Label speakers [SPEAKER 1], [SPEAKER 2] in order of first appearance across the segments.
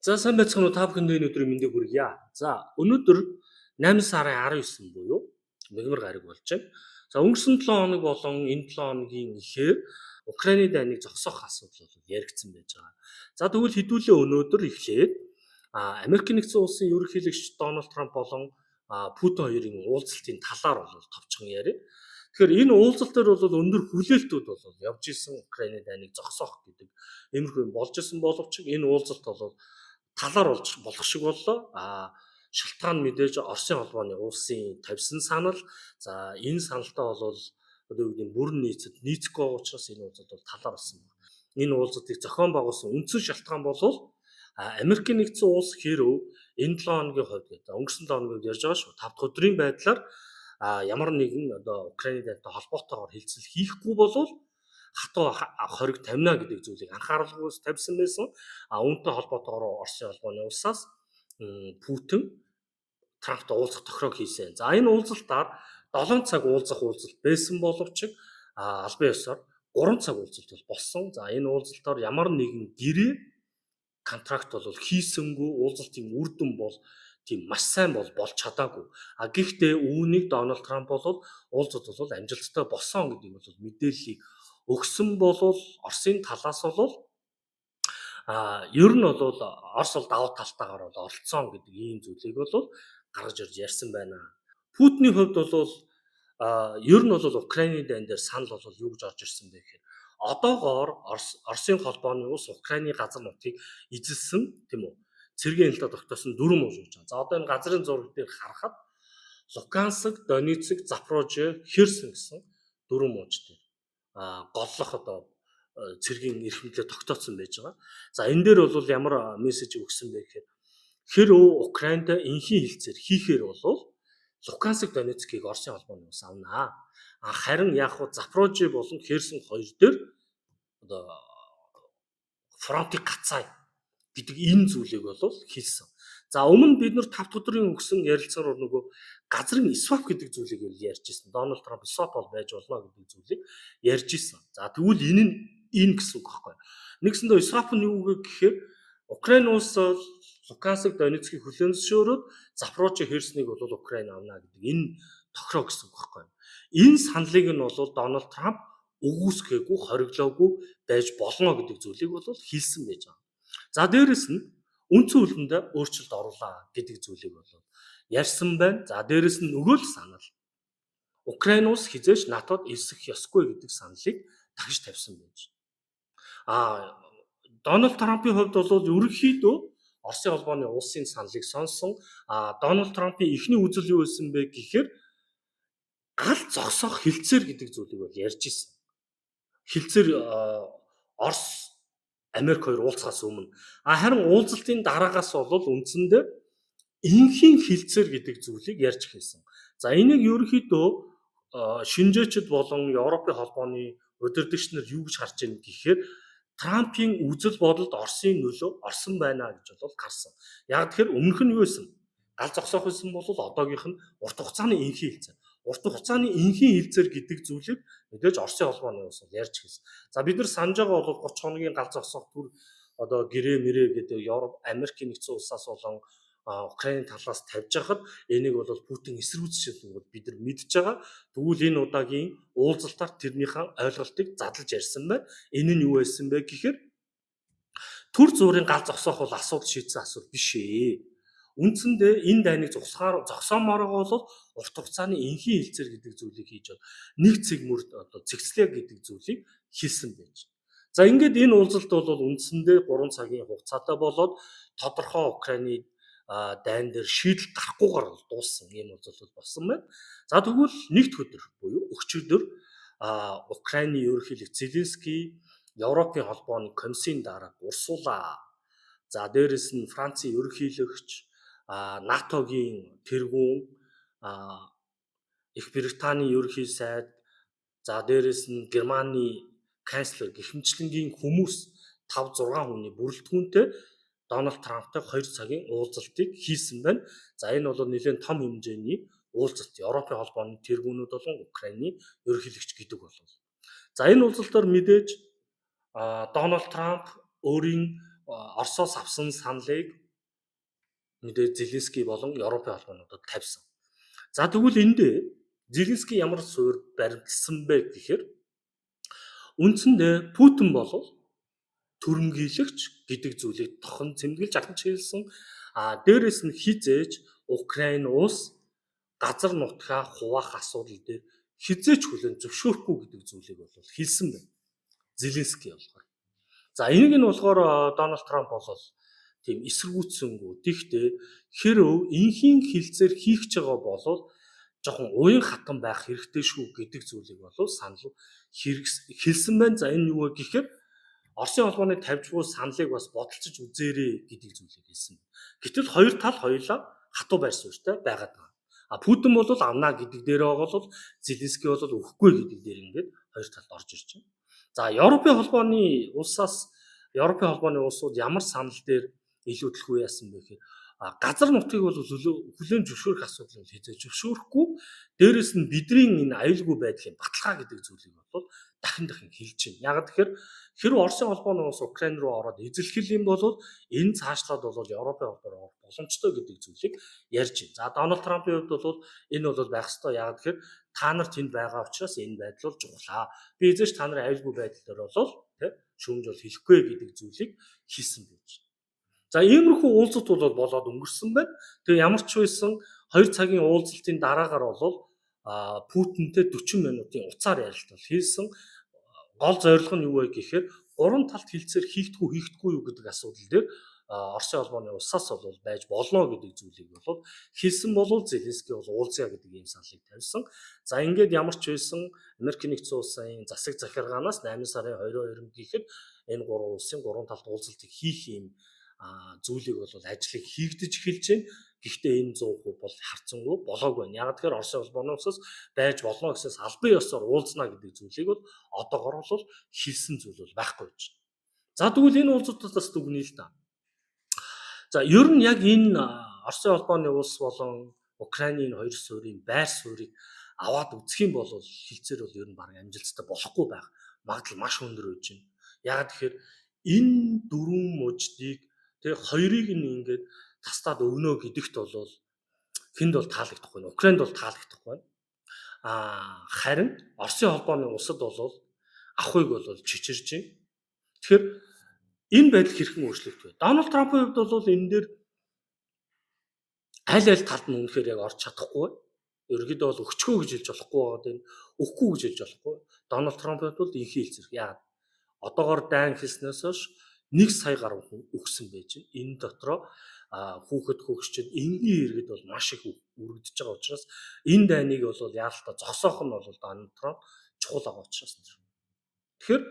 [SPEAKER 1] За сайн байцгаана уу та бүхэнд өнөөдрийн мэндийг хүргье. За өнөөдөр 8 сарын 19 буюу мягмар гараг болж байна. За өнгөрсөн 7 хоног болон энэ 7 хоногийн эхээр Украины дайныг зогсоох асуудал бол яригдсан байж байгаа. За тэгвэл хэдүүлээ өнөөдөр эхлээд Америк нэгдсэн улсын ерөнхийлөгч Дональд Трамп болон Путин хоёрын уулзалтын талаар бол товчхон яриа. Тэгэхээр энэ уулзалт дээр бол өндөр хүлээлтүүд бол явж исэн Украины дайныг зогсоох гэдэг иймэрхүү юм болж исэн боловч энэ уулзалт бол талаар болох шиг боллоо. Шалтгаан мэдээж Оросын холбооны улсын тавьсан санал. За энэ саналтай бол одоо юу гэдэг бүрэн нийцэд нийцэхгүй учраас энэ уулзалт бол талаар болсон байна. Энэ уулзалтыг зохион байгуулсан үндсэн шалтгаан бол Америк нэгдсэн улс хэрв энэ 7 хоногийн хувьд гэдэг өнгөрсөн 7 хоногийн ярьж байгаа шүү. 5 дахь өдрийн байдлаар ямар нэгэн одоо Украины дайтай холбоотойгоор хилцэл хийхгүй болвол хатуу хориг тамина гэдэг зүйлийг анхааруулгүйс тавьсан байсан. Үүнтэй холбоотойгоор Оросын холбооны улсаас Путин Трамптай уулзах тохирог хийсэн. За энэ уулзалтаар 7 цаг уулзах уулзалт байсан боловч албан ёсоор 3 цаг уулзалт бол болсон. За энэ уулзалтаар ямар нэгэн гэрээ контракт бол хийсэнгүй, уулзалтын үр дүн бол тийм маш сайн болж чадаагүй. Гэхдээ үүнийг Дональд Трамп бол уулзалт бол амжилттай болсон гэдэг бол мэдээллийг өгсөн бол Оросын талаас бол ер нь бол Орос бол давуу талтайгаар бол оролцсон гэдэг ийм зүйлийг бол гаргаж ирж ярьсан байна. Путиний хувьд бол ер нь бол Украины дайн дээр санал бол юу гэж орж ирсэн бэ гэхээр одоогоор Оросын холбооны улс Украины газар нутгийг эзэлсэн тийм үү? Цэргийн хэлтэд тогтоосон 4 мууж байна. За одоо энэ газрын зураг дээр харахад Луганск, Донецк, Запорожье, Херсон гэсэн 4 мууж дээр голлох одоо цэргийн эрхэмлэлээ тогтооцсон байж байгаа. За энэ дээр бол ямар мессеж өгсөн бэ гэхээр хэрв Украинд энхийн хилцээр хийхээр бол Луганск, Донецкийг Оросын холбооны улс авнаа. Харин яг хуу Запорожье болон Херсон хоёр дээр одоо фронтыг гацаа гэдэг энэ зүйлийг бол хэлсэн. За өмнө бид нар 5 дахь өдрийн өгсөн ярилцгаар нөгөө газрын swap гэдэг зүйлийг ярьж ирсэн. Дональд Трамп swap бол байж болно гэдэг зүйлийг ярьж ирсэн. За тэгвэл энэ гэсэн үг байхгүй. Нэгсэндээ swap нь юу вэ гэхээр Украин улс Луганск, Донецкийг хүлээн зөвшөөрөөд Запорожье, Херсоныг бол Украин авна гэдэг энэ тохироо гэсэн үг байхгүй. Энэ саналыг нь бол Дональд Трамп өгөөсгөөгүй, хориглоогүй байж болно гэдэг зүйлийг бол хэлсэн байж байгаа. За дээрэс нь үндсэн хуулинд өөрчлөлт оруулаа гэдэг зүйлийг бол ярьсан байна. За дээрэс нь нөгөө л санал Украин улс хизээш НАТОд элсэх ёсгүй гэдэг саналыг дахиж тавьсан байж. Дональд Трампын хувьд бол ерөнхийдөө Оросын холбооны улсын саналыг сонсон. Дональд Трампын эхний үзэл юу байсан бэ гэхээр гал зогсоох хилцээр гэдэг зүйлийг бол ярьж ирсэн. Хилцээр Орос Америк хоёр уулзахаас өмнө. Харин уулзалтын дараагаас бол үндсэндээ энхийн хилцээр гэдэг зүйлийг ярьж хэлсэн. За энийг ерөнхийдөө шинжээчд болон Европын холбооны удирдагч нар юу гэж харж байна гэхээр Трампын үзэл бодолд Оросын нөлөө орсон байна гэж бол гарсан. Яг тэгэхээр өмнөх нь юу байсан? Гал зогсоох байсан бол одоогийнх нь урт хугацааны энхийн хилцээр. Урт хугацааны энхийн хилцээр гэдэг зүйлийг мэдээж Оросын холбооны улс ярьж хэлсэн. За бид нар санаж байгаа бол 30 хоногийн гал зогсоох төр одоо гэрээ мэрээ гэдэг Европ, Америк нэгдсэн улсаас болон Украины талаас тавьж байхад энийг бол Путин эсэргүүцэж байгаа бид нар мэдж байгаа. Тэгвэл энэ удаагийн уулзалтаар тэрнийхэн ойлголтыг задлж ярьсан байна. Энэ нь юу байсан бэ гэхээр төр зүрийн гал зогсоох бол асуудал шийдсэн асуудал биш ээ. Үндсэндээ энэ дайныг зогсоомоор бол урт хугацааны энхийн хилцээр гэдэг зүйлийг хийж бол нэг цэг мөр одоо цэгцлээ гэдэг зүйлийг хэлсэн байж. За ингээд энэ уулзалт бол үндсэндээ 3 цагийн хугацаатай болоод тодорхой Украины дайн дээр шийдэл гарахгүйгээр дууссан юм уулзалт болсон байна. За тэгвэл нэгд өдөр буюу өчигдөр Украины ерөнхийлөгч Зеленский, Европын холбооны комиссийн дарга Урсула, за дээрэс нь Францын ерөнхийлөгч, НАТОгийн тэргүүн, Их Британий ерөнхий сайд, за дээрэс нь Германы канцлер гихмчлэнгийн хүмүүс 5-6 хүний бүрэлдэхүүнтэй Дональд Трамптай 2 цагийн уулзалтыг хийсэн байна. За энэ бол нэлээд том хэмжээний уулзалт. Европын холбооны тэргүүнүүд болон Украины ерөнхийлөгч гэдэг болов. За энэ уулзалтаар мэдээж Дональд Трамп өөрийн Оросоос авсан саналыг мэдээж Зеленский болон Европын холбоонуудад тавьсан. За тэгвэл эндээ Зеленский ямар суурь баримтсан бэ гэхээр үндсэндээ Путин бол түрэмгийлэгч гэдэг зүйлийг тохон цэмгэлж ахиж хэлсэн. Дээрэс нь хизээж Украин улс газар нутгаа хуваах асуудал дээр хизээч хүлээн зөвшөөрөхгүй гэдэг зүйлийг бол хэлсэн байна. Зеленский болохоор. За энийг нь болохоор Дональд Трамп бол тийм эсэргүүцсэнгүү. Тэгтээ хэрэв инхийн хилцээр хийх гэж байгаа бол жоохон уян хатан байх хэрэгтэй шүү гэдэг зүйлийг бол санал хэлсэн байна. За энэ юу вэ гэхээр Оросын холбооны тавьж буй саналыг бас бодолцож үзээрэй гэдэг зүйлийг хэлсэн. Гэтэл хоёр тал хоёулаа хатуу байр суурьтай байгаад байна. Путин бол авна гэдэг дээрээ бол Зеленский бол өгөхгүй гэдэг дээр ингээд хоёр талд орж ирж байна. За Европын холбооны улсууд ямар санал дээр илүү төлхөө яасан бэ гэхээр газар нутгийг бол хүлээн зөвшөөрөх асуудал бол хязгаар зөвшөөрөхгүй. Дээрэс нь бидний энэ аюулгүй байдлын баталгаа гэдэг зүйлийг бол дахин хэлж байна. Яг тэгэхээр хэрэв Оросын холбооны улс Украин руу ороод эзэлхэл юм бол энэ цаашлаад бол Европын холбоор орох боломжтой гэдэг зүйлийг ярьж байна. За Дональд Трампын хувьд бол энэ бол байх ёстой. Яг тэгэхээр та нар тэнд байгаа учраас энэ байдал бол чухлаа. Би эзэж та нарын аюулгүй байдал дээр бол шүүмж бол хийхгүй гэдэг зүйлийг хийсэн байж. За иймэрхүү уулзалт бол болоод өнгөрсөн байна. Тэгээ ямар ч байсан 2 цагийн уулзалтын дараагаар бол Путинтэй 40 минутын уцаар ярилт бол хийсэн. Гол зорилго нь юу вэ гэхээр гурван талт хилцээр хийхдэггүй юу гэдэг асуудал дээр Оросын холбооны улсаас бол байж болно гэдэг зүйлийг бол хэлсэн болов Зеленский бол уулзъя гэдэг ийм саналыг тавьсан. За ингээд ямар ч байсан Америк нэгдсэн улсын засаг захиргаанаас 8 сарын 22-нд гэхэд энэ гурван улсын гурван талт уулзалтыг хийх ийм зүйлийг бол ажлыг хийгдэж эхэлж байна. Гэхдээ энэ 100% бол харцангуй болоогүй байна. Яг тэгэхээр Оросын холбооны улсаас байж болно гэсээс албан ёсоор уулзнаа гэдэг зүйлийг бол одоогоор бол хэлсэн зүйл бол байхгүй гэж. За тэгвэл энэ уулзалтаас дүгнэе л да. За ер нь яг энэ Оросын холбооны улс болон Украинийн хоёр суурийн байр суурийг аваад үзэх юм бол хилцээр бол ер нь баг амжилттай болохгүй байх магадлал маш өндөр байж байна. Яг тэгэхээр энэ дөрвөн муждыг тэгээ хоёрыг нь ингээд тастаад өгнө гэдэгт бол хэнд бол таалагдахгүй байна. Украинд бол таалагдахгүй байна. Харин Оросын холбооны улсад бол авахыг бол чичирж байна. Тэгэхээр энэ байдал хэрхэн өөрчлөгдөх вэ? Дональд Трампын хувьд бол энэ дээр аль талд нь үнэхээр яг орж чадахгүй байна. Ерөнхийдөө бол өгчгөө гэж хэлж болохгүй байгаад байна. Өгөхгүй гэж хэлж болохгүй. Дональд Трампын хувьд бол инхий хэлцэрх. Яагаад? Одоогоор дайн хэлснээс хойш 1 сая гаруй хүн өгсөн байж байна. Энэ дотроо хүүхэд хөгшчөд энгийн иргэд бол маш их өргөдөж байгаа учраас энэ дайныг бол яалтаа зогсоох нь бол Дональд Трамп чухал байгаа учраас. Тэгэхээр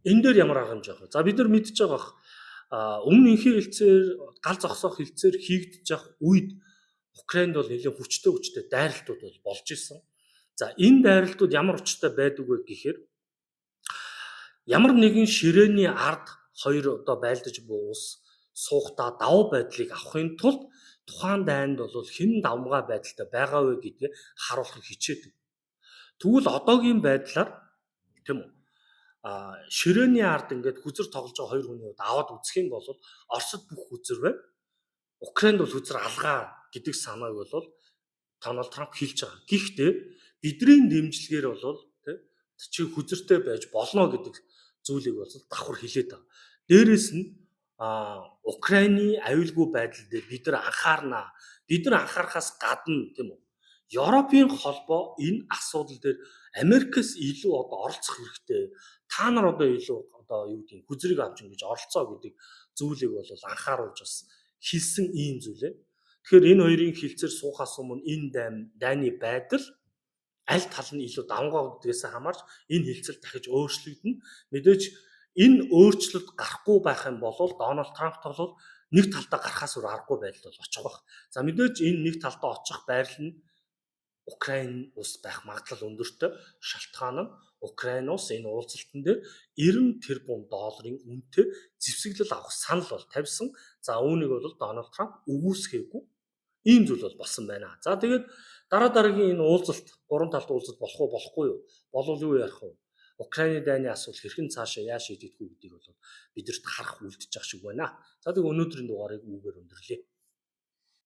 [SPEAKER 1] энэ дээр ямар арга хэмжээ авах вэ? За бид нар мэдж байгаа өмнө инхий хэлцээр гал зогсоох хэлцээр хийгдэж явах үед Украинд бол нэлээд хүчтэй дайралтууд бол болж исэн. За энэ дайралтууд ямар учиртай байдаг вэ гэхээр ямар нэгэн ширээний ард хоёр одоо байлдаж буй улс суухдаа давуу байдлыг авахын тулд тухайн дайнд бол хэн давмгай байдалтай байгаа вэ гэдгийг харуулахыг хичээдэг. Тэгвэл одоогийн байдлаар тийм үү? Ширээний ард ингээд хүзэр тоглож байгаа хоёр хүний аваад үзэх юм бол Оросд бүх хүзэр байна. Украинд бол хүзэр алгаа гэдэг санааг бол Дональд Трамп хэлж байгаа. Гэхдээ бидний дэмжлэгээр бол чи хүзэртэй байж болно гэдэг зүйлийг бол давхар хэлээд байгаа. Дээрээс нь Украины аюулгүй байдал дээр бид нар анхаарнаа. Бид нар анхаарахаас гадна тийм үү? Европын холбоо энэ асуудал дээр Америкээс илүү одоо оролцох хэрэгтэй. Та нар одоо илүү одоо юу гэдэг хүзрийг авч ингэж оролцоо гэдэг зүйлийг бол анхааруулж бас хэлсэн ийм зүйлээ. Тэгэхээр энэ хоёрын хилцээр суухаас өмнө энэ дайны байдал аль тал нь илүү давмгай гэдгээс хамаарч энэ хилцэл дахиж өөрчлөгдөнө. Мэдээж энэ өөрчлөлт гарахгүй байх юм бол Дональд Трампт бол нэг талдаа гарахаас өөр аргагүй байдал бол очих байх. За мэдээж энэ нэг талдаа очих байрал нь Украин улс байх магадлал өндөртэй. Шалтгаан нь Украин улс энэ уулзалтан дээр 90 тэрбум долларын үнэтэй зэвсэглэл авах санал бол тавьсан. За үүнийг бол Дональд Трамп өгүүлсгээгүй. Ийм зүйл бол болсон байна. За тэгээд дараагийн энэ уулзалт, гурван талт уулзалт болох уу болохгүй юу? Болвол юу ярих вэ? Украины дайны асуудал хэрхэн цаашаа яаж шийдэгдэх үү гэдгийг бол бидэрт харах үлдэж байгаа шиг байна. За тэгээ өнөөдрийн дугаарыг үүгээр өндөрлөе.